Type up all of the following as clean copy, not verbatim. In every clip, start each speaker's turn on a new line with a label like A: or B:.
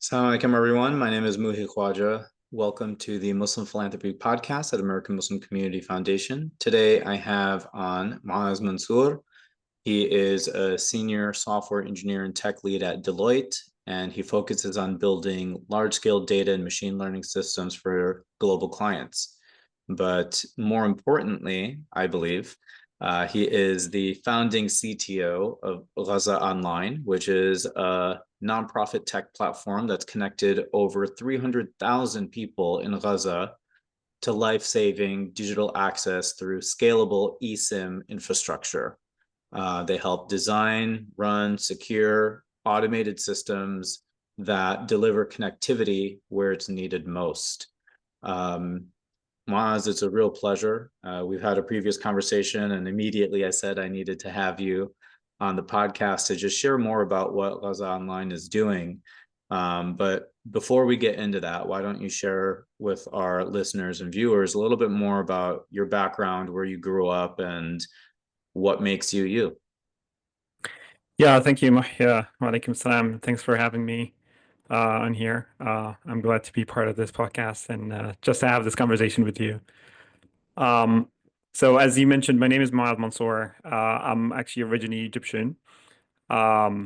A: Assalamu alaikum, everyone. My name is Muhi Khwaja. Welcome to the Muslim Philanthropy podcast at American Muslim Community Foundation. Today, I have on Moaz Mansour. He is a senior software engineer and tech lead at Deloitte, and he focuses on building large-scale data and machine learning systems for global clients. But more importantly, I believe, he is the founding CTO of Gaza Online, which is a nonprofit tech platform that's connected over 300,000 people in Gaza to life-saving digital access through scalable eSIM infrastructure. They help design, run, secure, automated systems that deliver connectivity where it's needed most. Um, Moaz, it's a real pleasure. We've had a previous conversation, and immediately I said I needed to have you on the podcast to just share more about what Gaza Online is doing. But before we get into that, why don't you share with our listeners and viewers a little bit more about your background, where you grew up, and what makes you you?
B: Yeah, thank you, Mahia. Walaikum salam. Thanks for having me on here. I'm glad to be part of this podcast and just to have this conversation with you. Um, so, as you mentioned, my name is Moaz Mansour. I'm actually originally Egyptian. I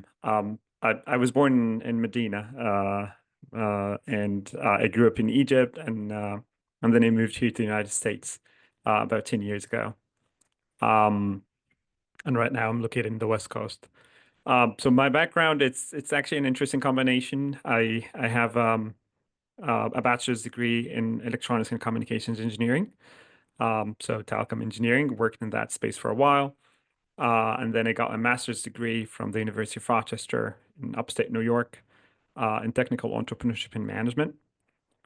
B: was born in Medina, and I grew up in Egypt, and then I moved here to the United States about 10 years ago. Um, and right now I'm located in the West Coast. So my background, it's actually an interesting combination. I have a bachelor's degree in electronics and communications engineering. So telecom engineering, worked in that space for a while. And then I got a master's degree from the University of Rochester in upstate New York, in technical entrepreneurship and management.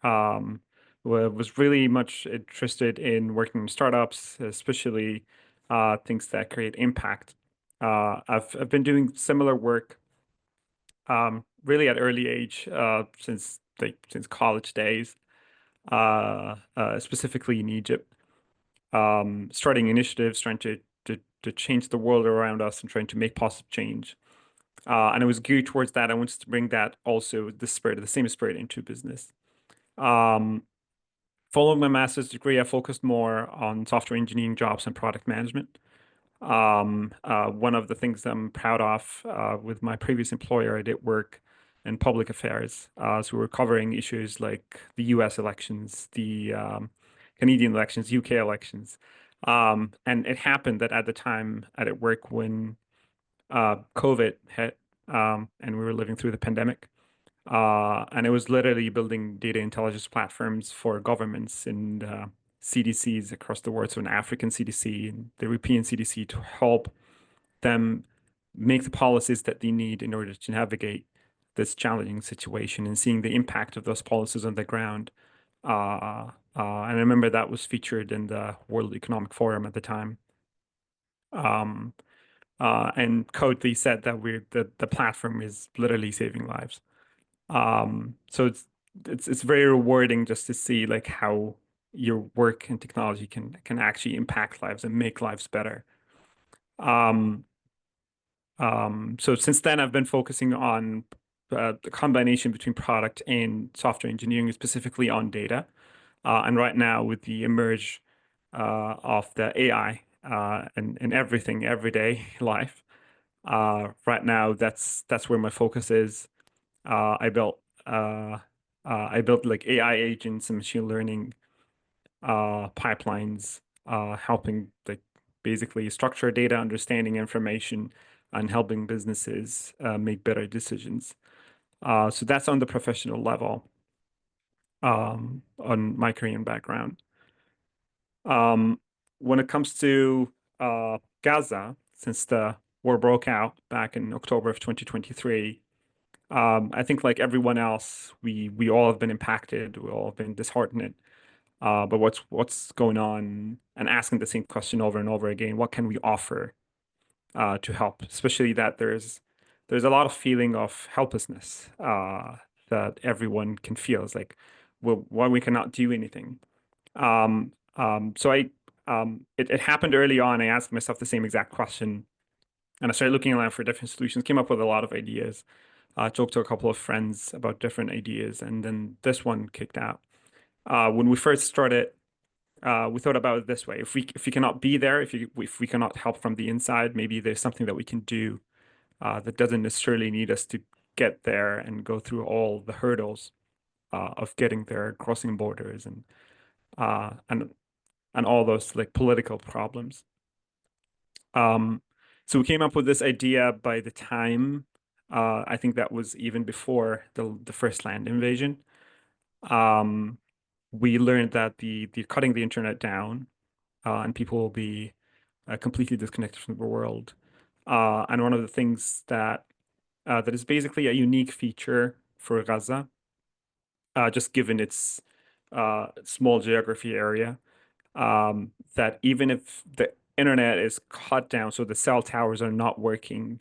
B: Um, was really much interested in working in startups, especially things that create impact. I've been doing similar work really at early age since college days, specifically in Egypt, starting initiatives, trying to change the world around us and trying to make positive change. And I was geared towards that. I wanted to bring that also the same spirit into business. Um, Following my master's degree, I focused more on software engineering jobs and product management. One of the things I'm proud of with my previous employer, I did work in public affairs. So we were covering issues like the US elections, the Canadian elections, UK elections. And it happened that at the time I did work when COVID hit, and we were living through the pandemic. And it was literally building data intelligence platforms for governments and CDCs across the world. So an African CDC and the European CDC to help them make the policies that they need in order to navigate this challenging situation and seeing the impact of those policies on the ground. And I remember that was featured in the World Economic Forum at the time. Um, and Code, they said that the platform is literally saving lives. So it's very rewarding just to see like how your work and technology can actually impact lives and make lives better. Um, so since then, I've been focusing on the combination between product and software engineering, specifically on data. And right now, with the emerge of the AI and everything, everyday life, right now that's where my focus is. Uh, I built uh, I built like AI agents and machine learning pipelines, helping like basically structure data, understanding information, and helping businesses make better decisions. So that's on the professional level, on my Korean background. When it comes to Gaza, since the war broke out back in October of 2023, I think like everyone else, we all have been impacted. We all have been disheartened. But what's going on, and asking the same question over and over again, what can we offer to help? Especially that there's a lot of feeling of helplessness that everyone can feel. It's like, well, why we cannot do anything. So it happened early on. I asked myself the same exact question, and I started looking around for different solutions. Came up with a lot of ideas. talked to a couple of friends about different ideas, and then this one kicked out. When we first started, we thought about it this way: if we cannot be there, if we cannot help from the inside, maybe there's something that we can do that doesn't necessarily need us to get there and go through all the hurdles of getting there, crossing borders, uh, and and all those like political problems. Um, so we came up with this idea by the time I think that was even before the first land invasion. Um, we learned that the cutting the internet down and people will be completely disconnected from the world. And one of the things that is basically a unique feature for Gaza, just given its small geography area, that even if the internet is cut down, so the cell towers are not working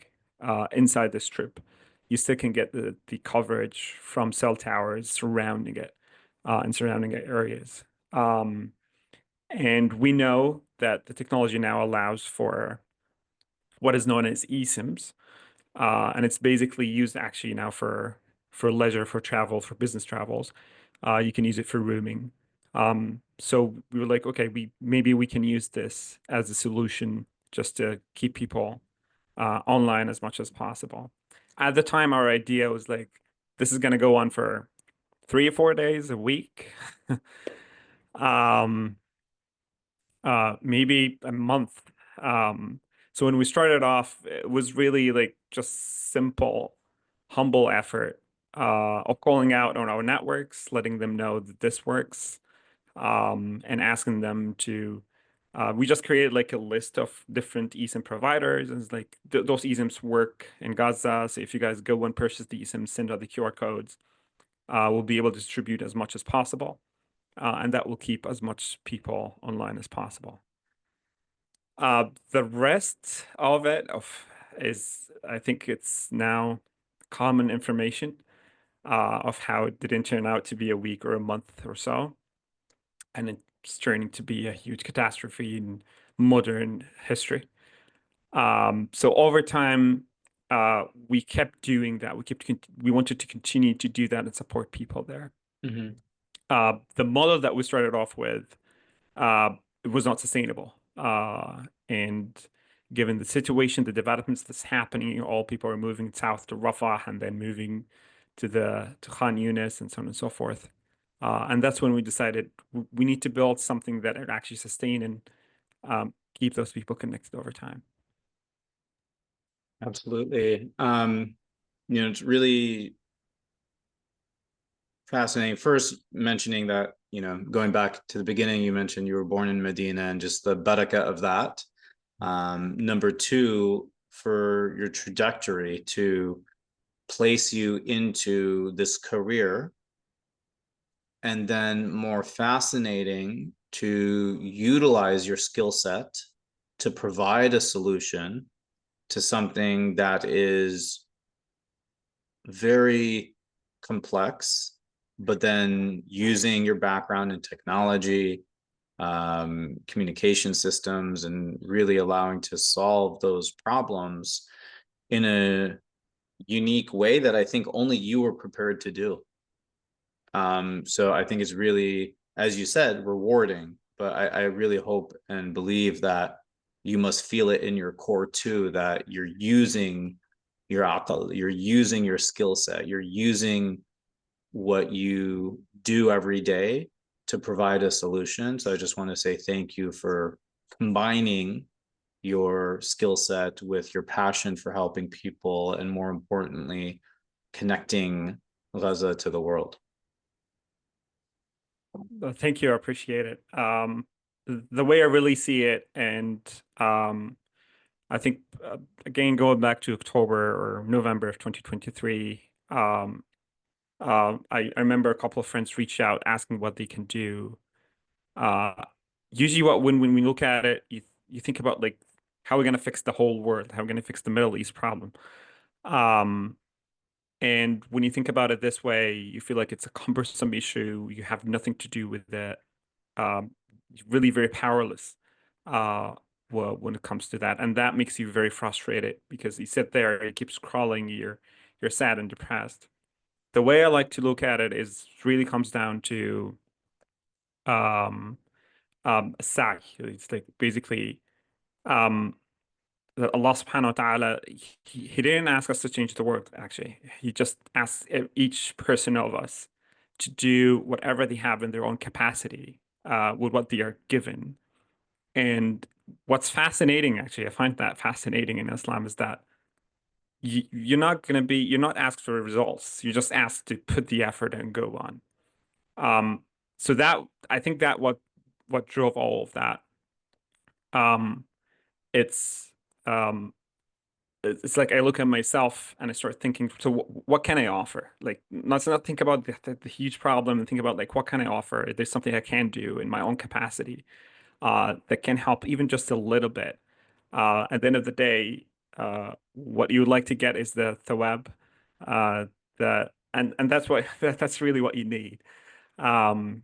B: inside the strip, you still can get the coverage from cell towers surrounding it and surrounding areas. And we know that the technology now allows for what is known as eSIMs, and it's basically used actually now for leisure, for travel, for business travels. You can use it for rooming. So we were like, okay, we maybe we can use this as a solution just to keep people online as much as possible. At the time, our idea was like, this is going to go on for 3 or 4 days a week, um, maybe a month. So when we started off, it was really like just simple, humble effort of calling out on our networks, letting them know that this works, and asking them to. We just created like a list of different eSIM providers, and it's like th those eSIMs work in Gaza. So if you guys go and purchase the eSIMs, send out the QR codes. We'll be able to distribute as much as possible, and that will keep as much people online as possible. The rest of it is, I think it's now common information of how it didn't turn out to be a week or a month or so, and it's turning to be a huge catastrophe in modern history. So over time, we kept doing that. We wanted to continue to do that and support people there.
A: Hmm.
B: The model that we started off with it was not sustainable. And given the situation, the developments that's happening, all people are moving south to Rafah and then moving to Khan Yunis and so on and so forth. And that's when we decided we need to build something that would actually sustain and keep those people connected over time.
A: Absolutely. It's really fascinating. First, mentioning that, going back to the beginning, you mentioned you were born in Medina and just the barakah of that. Number two, for your trajectory to place you into this career, and then more fascinating to utilize your skill set to provide a solution to something that is very complex, but then using your background in technology, communication systems, and really allowing to solve those problems in a unique way that I think only you were prepared to do. So I think it's really, as you said, rewarding, but I really hope and believe that you must feel it in your core too, that you're using your aql, you're using your skill set, you're using what you do every day to provide a solution. So I just want to say thank you for combining your skill set with your passion for helping people, and more importantly, connecting Gaza to the world.
B: Thank you. I appreciate it. The way I really see it, and I think again going back to October or November of 2023, I remember a couple of friends reached out asking what they can do. Uh, Usually, when we look at it, you think about like how are we going to fix the whole world? How are we going to fix the Middle East problem? Um, and when you think about it this way, you feel like it's a cumbersome issue. You have nothing to do with it. Um, really very powerless. Well, when it comes to that, and that makes you very frustrated because you sit there, you keep scrolling, you're you're sad and depressed. The way I like to look at it is really comes down to um sa'i. It's like basically um that Allah subhanahu wa ta'ala, he didn't ask us to change the world, actually. He just asked each person of us to do whatever they have in their own capacity with what they are given. And what's fascinating, actually, I find that fascinating in Islam is that you're not asked for results. You're just asked to put the effort and go on. Um, so that, I think that what drove all of that. Um, it's, um, it's like I look at myself and I start thinking, so what can I offer? Like, not think about the huge problem and think about like, what can I offer? There's something I can do in my own capacity that can help even just a little bit. At the end of the day, what you would like to get is the thawab, and that's what that's really what you need. Um,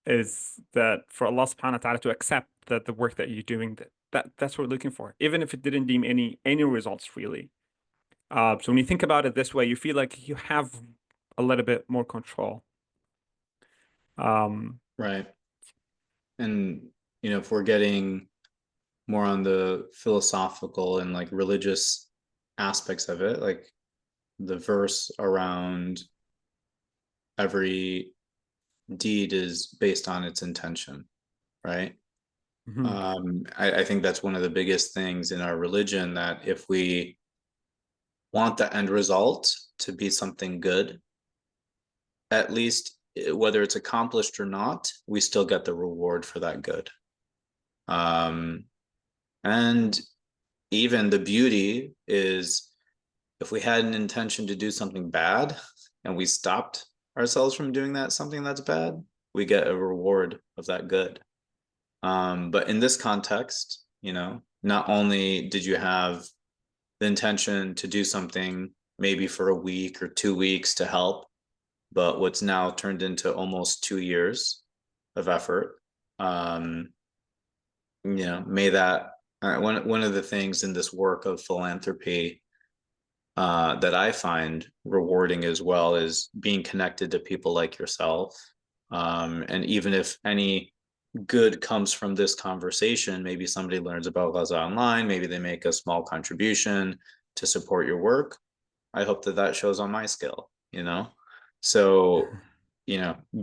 B: is that for Allah subhanahu wa ta'ala to accept that the work that you're doing, that's what we're looking for, even if it didn't deem any results really. So when you think about it this way, you feel like you have a little bit more control. Um,
A: Right. And, if we're getting more on the philosophical and like religious aspects of it, like the verse around every deed is based on its intention, right?
B: mhm.
A: I think that's one of the biggest things in our religion, that if we want the end result to be something good, at least whether it's accomplished or not, we still get the reward for that good. Um, and even the beauty is, if we had an intention to do something bad and we stopped ourselves from doing that something that's bad, we get a reward of that good. But in this context, not only did you have the intention to do something maybe for a week or 2 weeks to help, but what's now turned into almost 2 years of effort. Um, may that one of the things in this work of philanthropy that I find rewarding as well is being connected to people like yourself. And even if any good comes from this conversation, maybe somebody learns about Gaza online, maybe they make a small contribution to support your work. I hope that that shows on my skill. So,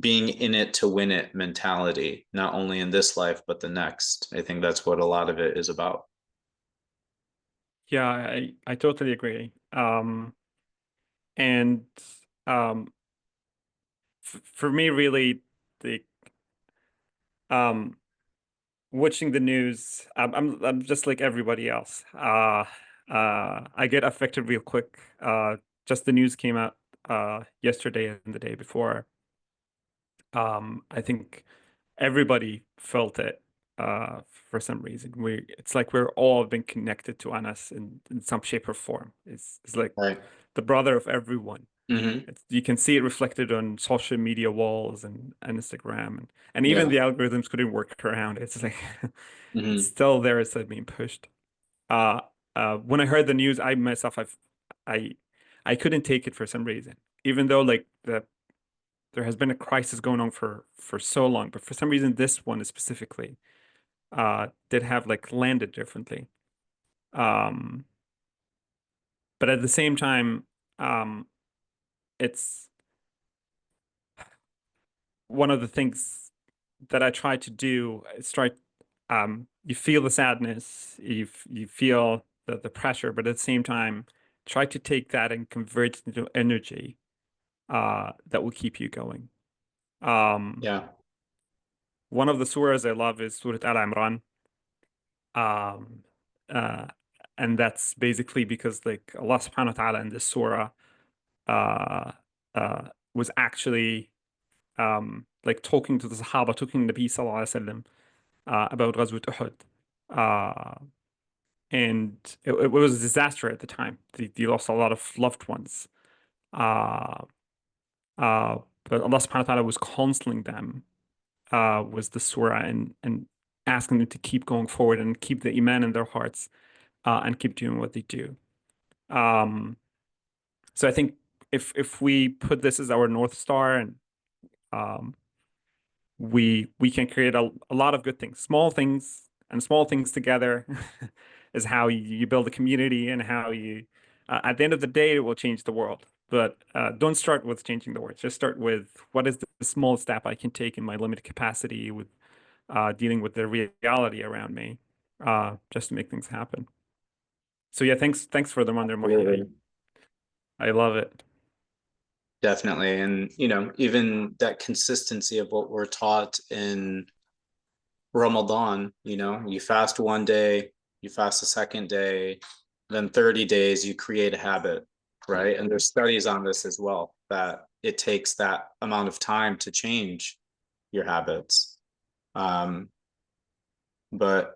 A: being in it to win it mentality, not only in this life, but the next. I think that's what a lot of it is about.
B: Yeah, I totally agree. And um, f for me, really, the um, watching the news, I'm just like everybody else. I get affected real quick. Just the news came out yesterday and the day before. I think everybody felt it for some reason. It's like we're all been connected to Anas in some shape or form. It's like
A: Right.
B: the brother of everyone.
A: Mm-hmm.
B: You can see it reflected on social media walls and Instagram, and even
A: Yeah.
B: the algorithms couldn't work around it. It's like it's
A: Mm-hmm.
B: still there. It's like being pushed. Uh, when I heard the news, I myself, I, I couldn't take it for some reason, even though like there has been a crisis going on for so long, but for some reason this one specifically did have like landed differently. Um, but at the same time, um, it's one of the things that I try to do is you feel the sadness, you feel the pressure, but at the same time, try to take that and convert it into energy that will keep you going. Um,
A: Yeah.
B: one of the surahs I love is Surah Al Imran. Um, uh, and that's basically because like Allah subhanahu wa ta'ala in this surah uh, was actually like talking to the Sahaba, talking to Nabi sallallahu alaihi wasallam about Ghazwat Uhud. Uh, and it was a disaster at the time. They lost a lot of loved ones. Uh, but Allah subhanahu wa ta'ala was counseling them, was the surah, and asking them to keep going forward and keep the iman in their hearts, and keep doing what they do. Um, So I think if we put this as our North Star, and um, we can create a lot of good things, small things, and small things together is how you build a community, and how you at the end of the day it will change the world. But don't start with changing the world. Just start with what is the small step I can take in my limited capacity with dealing with the reality around me, just to make things happen. So yeah, thanks for the reminder, Mohi.
A: Absolutely.
B: I love it.
A: Definitely. And, even that consistency of what we're taught in Ramadan, you fast one day, you fast the second day, then 30 days, you create a habit, right? And there's studies on this as well, that it takes that amount of time to change your habits. Um, but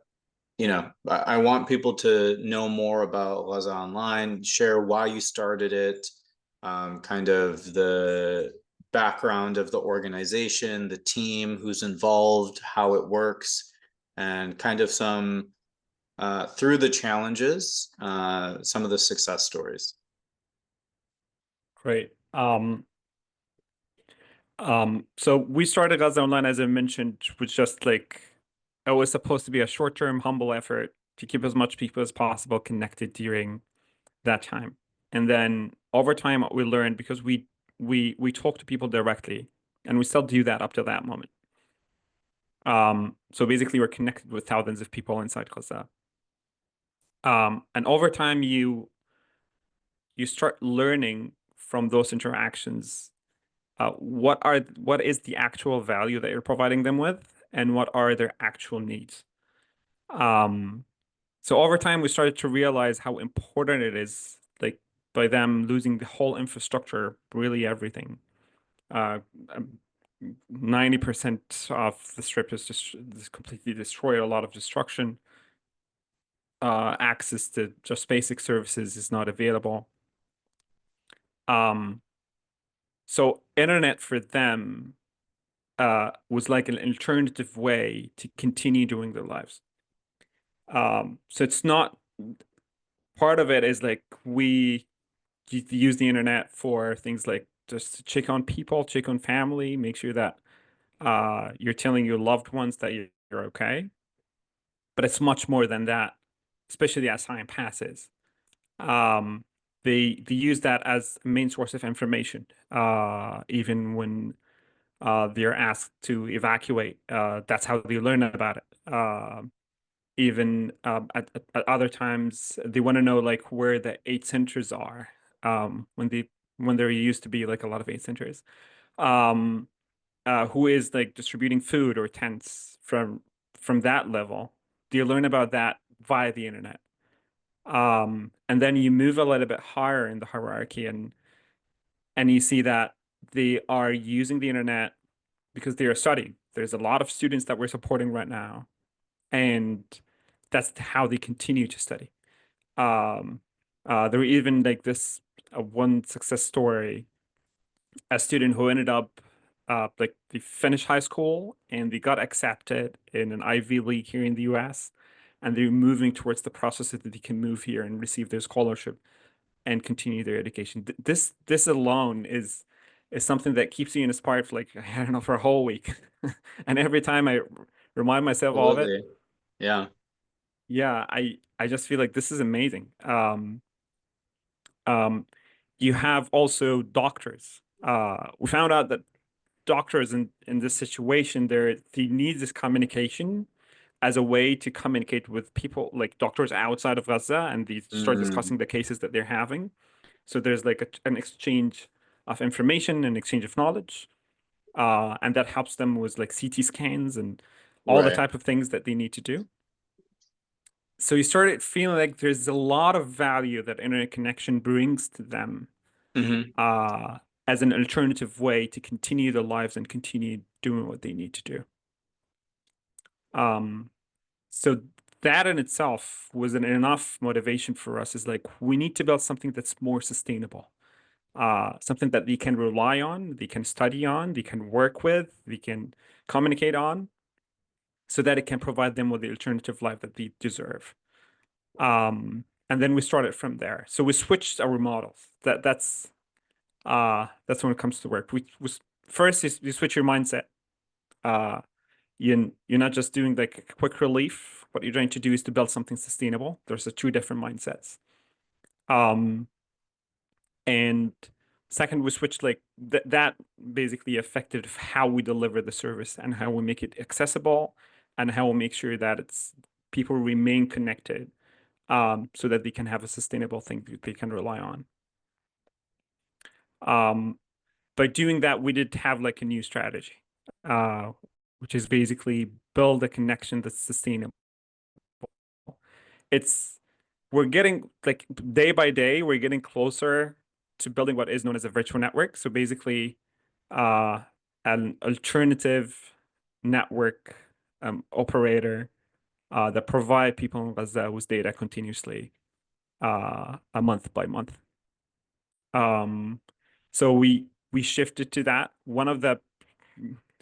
A: I want people to know more about Laza Online, share why you started it, kind of the background of the organization, the team, who's involved, how it works, and kind of some through the challenges, some of the success stories.
B: Great. So we started Gaza Online, as I mentioned, was just like it was supposed to be a short-term, humble effort to keep as much people as possible connected during that time. And then over time, what we learned, because we talk to people directly, and we still do that up to that moment. So basically, we're connected with thousands of people inside Gaza. And over time, you start learning from those interactions what is the actual value that you're providing them with, and what are their actual needs. Um, so over time, we started to realize how important it is, like by them losing the whole infrastructure, really everything. Uh, 90% of the strip is completely destroyed, a lot of destruction. Access to just basic services is not available. Um, so internet for them was like an alternative way to continue doing their lives. So it's not part of it is like we use the internet for things like just to check on people, check on family, make sure that you're telling your loved ones that you're okay. But it's much more than that, especially as time passes. Um, they use that as a main source of information, even when they're asked to evacuate. That's how they learn about it. Even at other times, they want to know like where the aid centers are. When there used to be like a lot of aid centers. Um, who is like distributing food or tents from that level. You learn about that via the internet. And then you move a little bit higher in the hierarchy, and you see that they are using the internet because they are studying. There's a lot of students that we're supporting right now, and that's how they continue to study. Um, there were even like this one success story, a student who ended up like they finished high school and they got accepted in an Ivy League here in the US, and they're moving towards the process that they can move here and receive their scholarship and continue their education. This alone is something that keeps you inspired for like I don't know for a whole week. And every time I remind myself of it,
A: Absolutely. Yeah.
B: yeah, I just feel like this is amazing. Um, you have also doctors. We found out that doctors in this situation, they need this communication as a way to communicate with people like doctors outside of Gaza, and they start
A: Mm,
B: discussing the cases that they're having. So there's like an exchange of information and exchange of knowledge, and that helps them with like CT scans and all the
A: right.
B: type of things that they need to do. So you started feeling like there's a lot of value that internet connection brings to them
A: Hmm.
B: uh, as an alternative way to continue their lives and continue doing what they need to do. Um, so that in itself was an enough motivation for us. Is like we need to build something that's more sustainable, something that they can rely on, they can study on, they can work with, they can communicate on, so that it can provide them with the alternative life that they deserve. Um, and then we started from there. So we switched our models. That's when it comes to work. First you switch your mindset. Uh, you're not just doing like a quick relief. What you're trying to do is to build something sustainable. There's two different mindsets. Um, and second, we switched like that basically affected how we deliver the service and how we make it accessible and how we make sure that it's people remain connected, so that they can have a sustainable thing that they can rely on. Um, by doing that, we did have like a new strategy, uh, which is basically build a connection that's sustainable. It's we're getting like day by day, we're getting closer to building what is known as a virtual network. So basically, uh, an alternative network operator that provide people in Gaza with data continuously, a month by month. So we shifted to that. One of the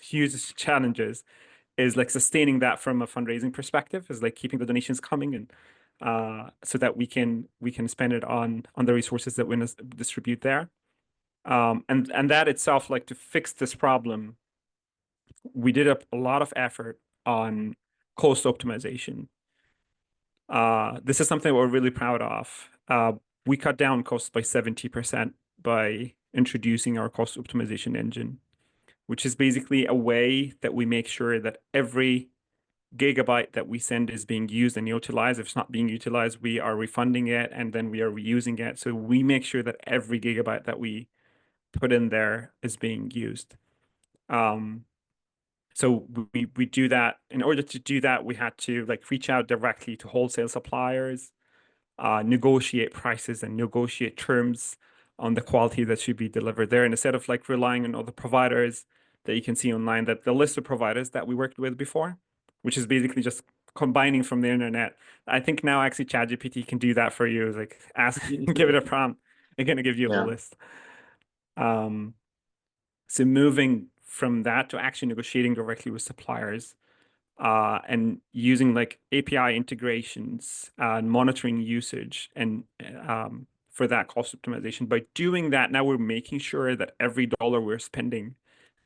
B: huge challenges is like sustaining that from a fundraising perspective, is like keeping the donations coming and so that we can spend it on the resources that we distribute there. And that itself, like to fix this problem, we did a lot of effort on cost optimization. This is something we're really proud of. We cut down costs by 70% by introducing our cost optimization engine, which is basically a way that we make sure that every gigabyte that we send is being used and utilized. If it's not being utilized, we are refunding it and then we are reusing it. So we make sure that every gigabyte that we put in there is being used. So we do that. In order to do that, we had to like reach out directly to wholesale suppliers, negotiate prices and negotiate terms on the quality that should be delivered there. And instead of like relying on other providers that you can see online, that the list of providers that we worked with before, which is basically just combining from the internet. I think now actually ChatGPT can do that for you. Like ask, give it a prompt, it's gonna give you the
A: Yeah.
B: list. So moving from that to actually negotiating directly with suppliers, and using like API integrations and monitoring usage and for that cost optimization. By doing that, now we're making sure that every dollar we're spending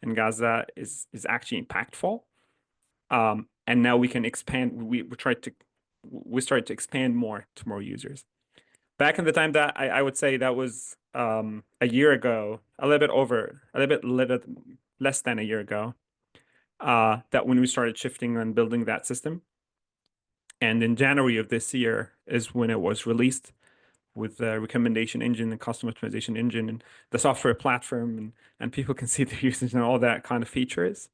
B: in Gaza is actually impactful. And now we can expand. We started to expand more to more users. Back in the time that I would say that was a year ago, a little bit less than a year ago, that when we started shifting and building that system. And in January of this year is when it was released with the recommendation engine and custom optimization engine and the software platform, and people can see the usage and all that kind of features.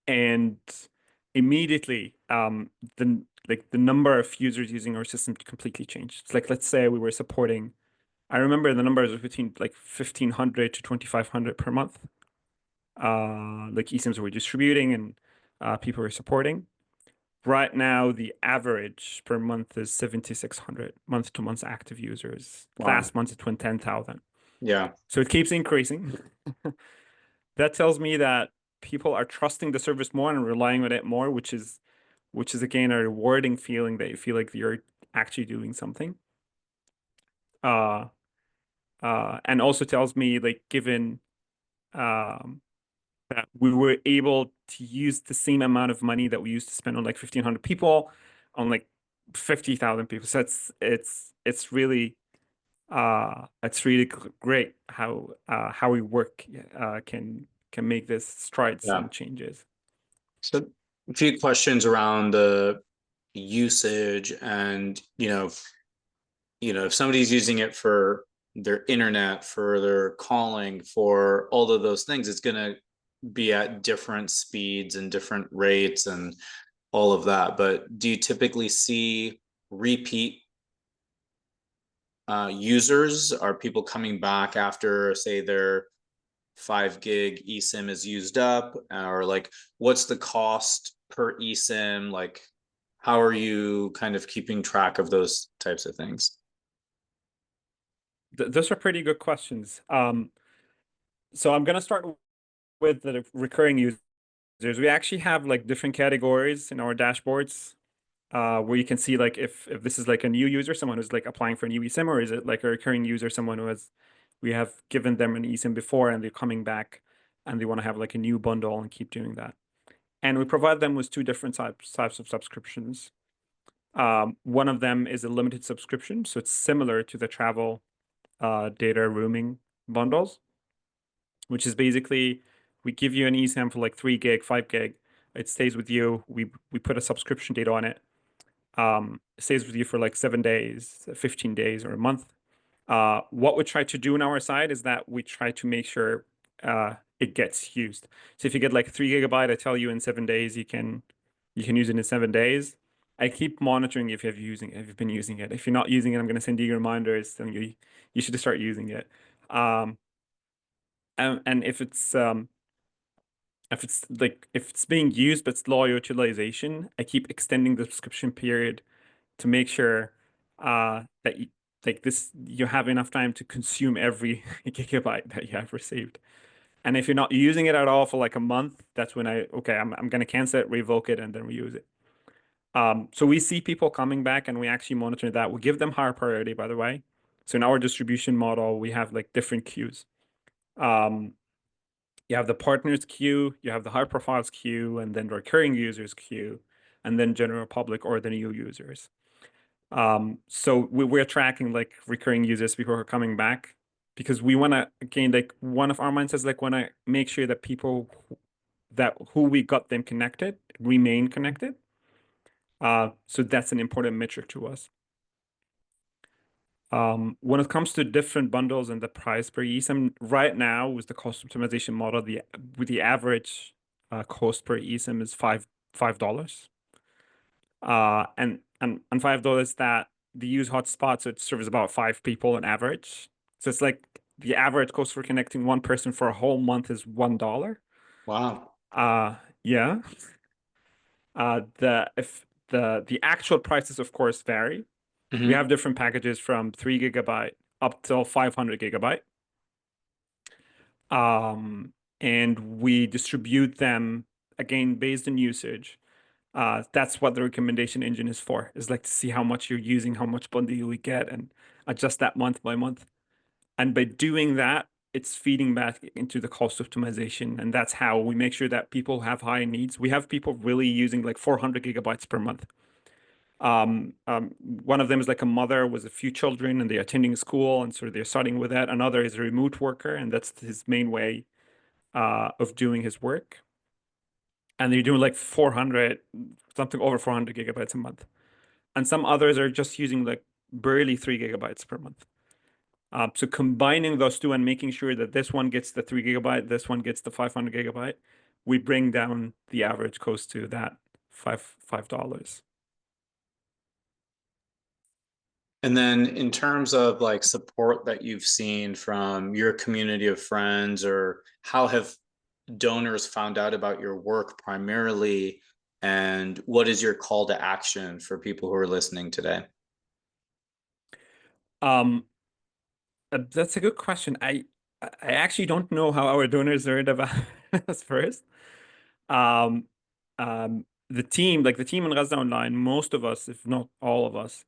B: And immediately, the number of users using our system completely changed. It's like, let's say we were supporting, I remember the numbers was between like 1,500 to 2,500 per month. Like eSIMs were distributing and people were supporting. Right now, the average per month is 7,600 month-to-month active users.
A: Wow.
B: Last month it went 10,000.
A: Yeah.
B: So it keeps increasing. That tells me that people are trusting the service more and relying on it more, which is again a rewarding feeling that you feel like you're actually doing something. Uh, and also tells me like given um, that we were able to use the same amount of money that we used to spend on like 1,500 people on like 50,000 people. So it's really great how we work can make this strides
A: Yeah.
B: and changes.
A: So a few questions around the usage and, if somebody's using it for their internet, for their calling, for all of those things, it's going to be at different speeds and different rates and all of that. But do you typically see repeat users? Are people coming back after, say, their 5 gig eSIM is used up? Or like, what's the cost per eSIM? Like, how are you kind of keeping track of those types of things?
B: Those are pretty good questions. So I'm gonna start with the recurring users. We actually have like different categories in our dashboards. where you can see like if this is like a new user, someone who's like applying for a new eSIM, or is it like a recurring user, someone who has we have given them an eSIM before and they're coming back and they want to have like a new bundle and keep doing that. And we provide them with two different types of subscriptions. One of them is a limited subscription, so it's similar to the travel data roaming bundles, which is basically we give you an eSIM for like 3 gig, 5 gig. It stays with you. We put a subscription date on it. It stays with you for like 7 days, 15 days, or a month. What we try to do on our side is that we try to make sure it gets used. So if you get like 3 GB, I tell you in 7 days you can use it in 7 days. I keep monitoring if if you've been using it. If you're not using it, I'm going to send you reminders telling you should start using it. Um, and if it's being used but it's low utilization, I keep extending the subscription period to make sure that you have enough time to consume every gigabyte that you have received. And if you're not using it at all for like a month, that's when I'm gonna cancel it, revoke it, and then reuse it. So we see people coming back and we actually monitor that. We give them higher priority, by the way. So in our distribution model, we have like different queues. Um, you have the partners queue, you have the high profiles queue, and then the recurring users queue, and then general public or the new users. So we're tracking like recurring users, people who are coming back, because we want to, again, like one of our mindsets, like want to make sure that people that who we got them connected remain connected. So that's an important metric to us. When it comes to different bundles and the price per eSIM, right now with the cost optimization model, the average cost per eSIM is $5. And $5 that they use hotspot, so it serves about 5 people on average. So it's like the average cost for connecting one person for a whole month is $1.
A: Wow.
B: Yeah. The actual prices, of course, vary. We
A: Hmm.
B: have different packages from 3 GB up till 500 GB. Um, and we distribute them again based on usage. That's what the recommendation engine is for, is like to see how much you're using, how much bundle you would get, and adjust that month by month. And by doing that, it's feeding back into the cost optimization. And that's how we make sure that people have high needs. We have people really using like 400 gigabytes per month. One of them is like a mother with a few children and they're attending school, and so they're starting with that. Another is a remote worker, and that's his main way of doing his work. And they're doing like 400, something over 400 gigabytes a month. And some others are just using like barely 3 GB per month. So combining those two and making sure that this one gets the 3 GB, this one gets the 500 GB, we bring down the average cost to that $5.
A: And then in terms of like support that you've seen from your community of friends, or how have donors found out about your work primarily, and what is your call to action for people who are listening today?
B: Um, that's a good question. I actually don't know how our donors learned about us first. Um, the team in Gaza Online, most of us, if not all of us,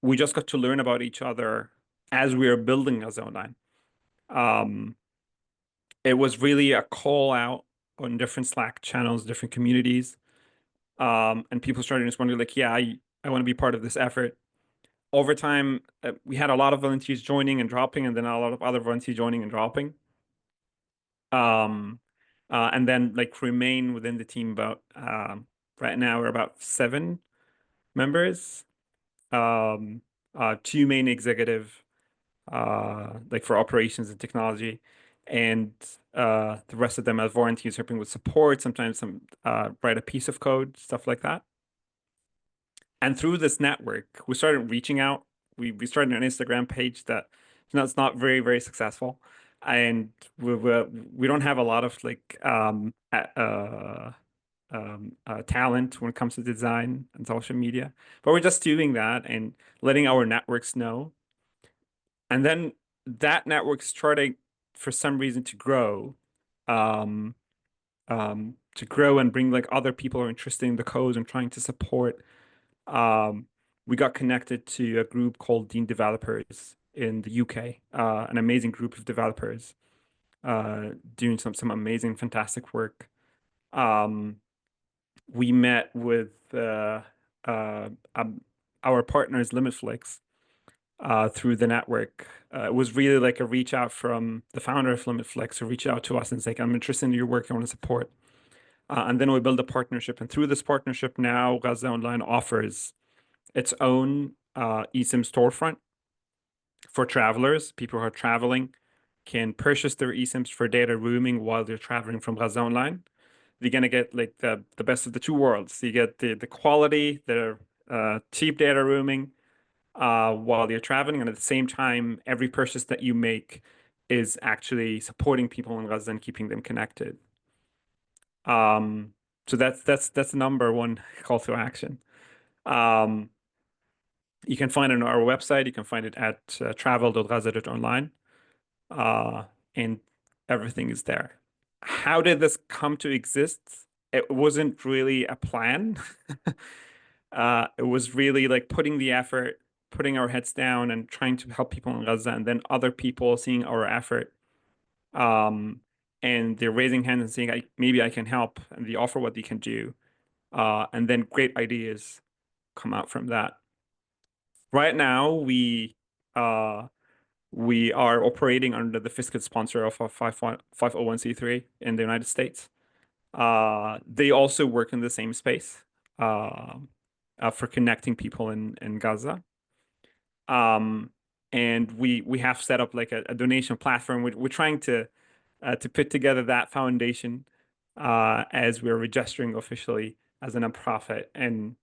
B: we just got to learn about each other as we were building Gaza Online. Um, it was really a call out on different Slack channels, different communities, and people started responding like, "Yeah, I want to be part of this effort." Over time, we had a lot of volunteers joining and dropping, and then a lot of other volunteers joining and dropping. Um, and then like remain within the team about right now we're about 7 members. Um, Two main executive like for operations and technology, and the rest of them as volunteers helping with support, sometimes some write a piece of code, stuff like that. And through this network, we started reaching out. We started an Instagram page that it's not very, very successful. And we don't have a lot of like talent when it comes to design and social media, but we're just doing that and letting our networks know. And then that network started for some reason to grow. Um, to grow and bring like other people who are interested in the code and trying to support, um, we got connected to a group called Dean Developers in the UK, an amazing group of developers doing some amazing, fantastic work. Um, we met with uh, um, our partners, Limitflix, through the network. It was really like a reach out from the founder of Limitflix who reached out to us and said, I'm interested in your work, I want to support. And then we build a partnership. And through this partnership, now Gaza Online offers its own eSIM storefront for travelers. People who are traveling can purchase their eSIMs for data roaming while they're traveling from Gaza Online. You're gonna get like the best of the two worlds. You get the quality, the cheap data roaming while you're traveling, and at the same time, every purchase that you make is actually supporting people in Gaza and keeping them connected. Um, so that's number one call to action. Um, you can find it on our website. You can find it at travel.gaza.online, uh, and everything is there. How did this come to exist? It wasn't really a plan. It was really like putting the effort, putting our heads down, and trying to help people in Gaza, and then other people seeing our effort, um, and they're raising hands and saying, "Maybe I can help," and they offer what they can do, and then great ideas come out from that. Right now, uh, we are operating under the fiscal sponsor of a 501(c)(3) in the United States. They also work in the same space uh, for connecting people in Gaza. Um, and we have set up like a donation platform. We're trying to put together that foundation as we're registering officially as a nonprofit and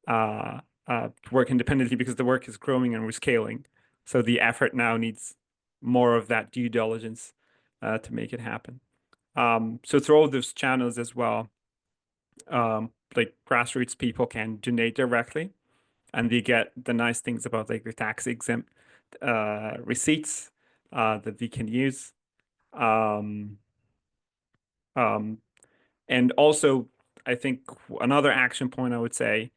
B: uh, to work independently because the work is growing and we're scaling. So the effort now needs more of that due diligence to make it happen. So through all those channels as well, like grassroots people can donate directly, and they get the nice things about like the tax exempt receipts that they can use. Um, um, and also, I think another action point I would say,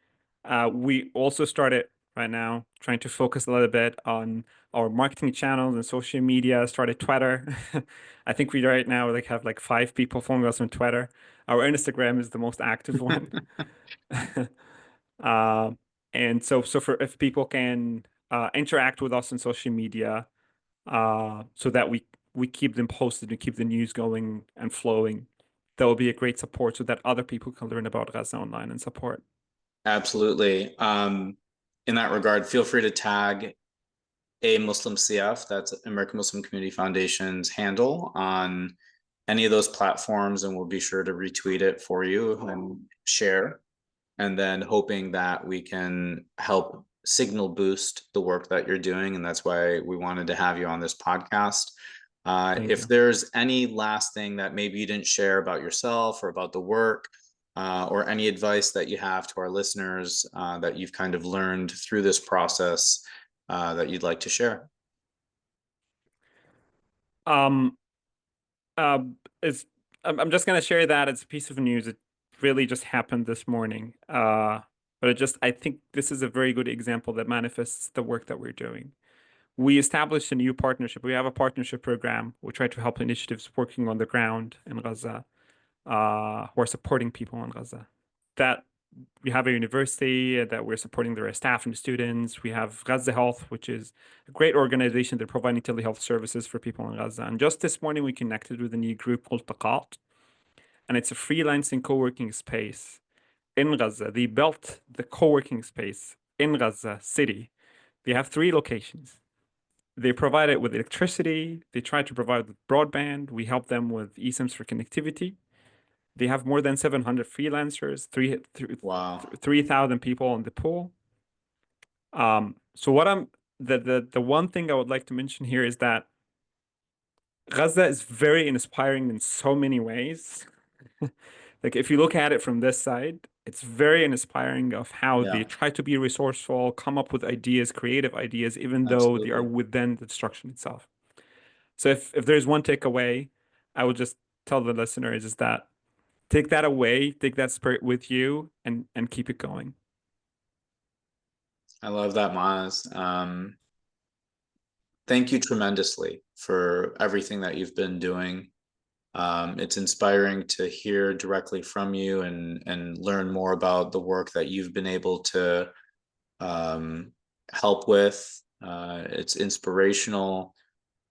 B: we also started right now trying to focus a little bit on our marketing channels and social media, started Twitter. I think we right now like have like 5 people following us on Twitter. Our Instagram is the most active one. Uh, and so for if people can interact with us on social media, so that we keep them posted and keep the news going and flowing, that will be a great support so that other people can learn about Gaza Online and support.
A: Absolutely. In that regard, feel free to tag a Muslim CF, that's American Muslim Community Foundation's handle on any of those platforms, and we'll be sure to retweet it for you and share. And then hoping that we can help signal boost the work that you're doing. And that's why we wanted to have you on this podcast.
B: Thank
A: If
B: you.
A: there's any last thing that maybe you didn't share about yourself or about the work, or any advice that you have to our listeners that you've kind of learned through this process that you'd like to share.
B: Um, uh, it's I'm just gonna share that it's a piece of news. It really just happened this morning. But I think this is a very good example that manifests the work that we're doing. We established a new partnership. We have a partnership program. We try to help initiatives working on the ground in Gaza, who are supporting people in Gaza. That we have a university that we're supporting their staff and students. We have Gaza Health, which is a great organization that providing telehealth services for people in Gaza. And just this morning, we connected with a new group called Taqat, and it's a freelancing co-working space in Gaza. They built the co-working space in Gaza city. They have 3 locations. They provide it with electricity. They try to provide with broadband. We help them with eSIMs for connectivity. They have more than 700 freelancers,
A: Wow.
B: 3,000 people on the pool. So what I'm the one thing I would like to mention here is that Gaza is very inspiring in so many ways. Like if you look at it from this side, it's very inspiring of how they
A: Yeah,
B: try to be resourceful, come up with ideas, creative ideas, even though they are
A: absolutely.
B: within the destruction itself. So if there's one takeaway, I would just tell the listeners is that take that away, take that spirit with you, and keep it going.
A: I love that, Moaz. Thank you tremendously for everything that you've been doing. It's inspiring to hear directly from you and learn more about the work that you've been able to um, help with. It's inspirational.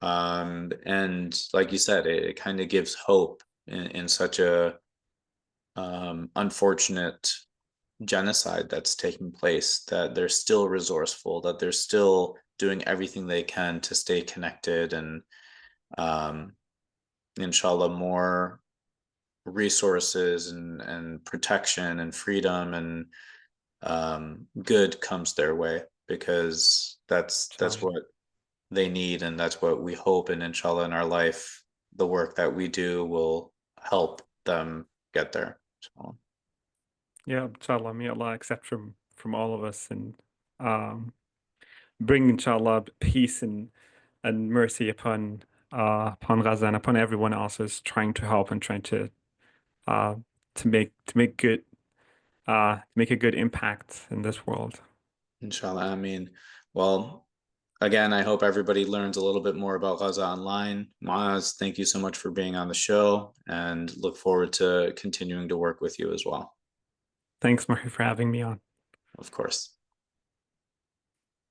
A: And like you said, it kind of gives hope in such a unfortunate genocide that's taking place, that they're still resourceful, that they're still doing everything they can to stay connected, and um, inshallah, more resources and protection and freedom and good comes their way, because that's
B: Inshallah.
A: what they need, and that's what we hope. And inshallah, in our life, the work that we do will help them get there. So,
B: Yeah, inshallah, may Allah accept from all of us and um, bring inshallah peace and mercy upon Gaza and upon everyone else who's trying to help and trying uh, to make a good impact in this world.
A: inshallah, I mean, well, again, I hope everybody learns a little bit more about Gaza online. Maaz, thank you so much for being on the show, and look forward to continuing to work with you as well.
B: Thanks, Murray, for having me on.
A: Of course.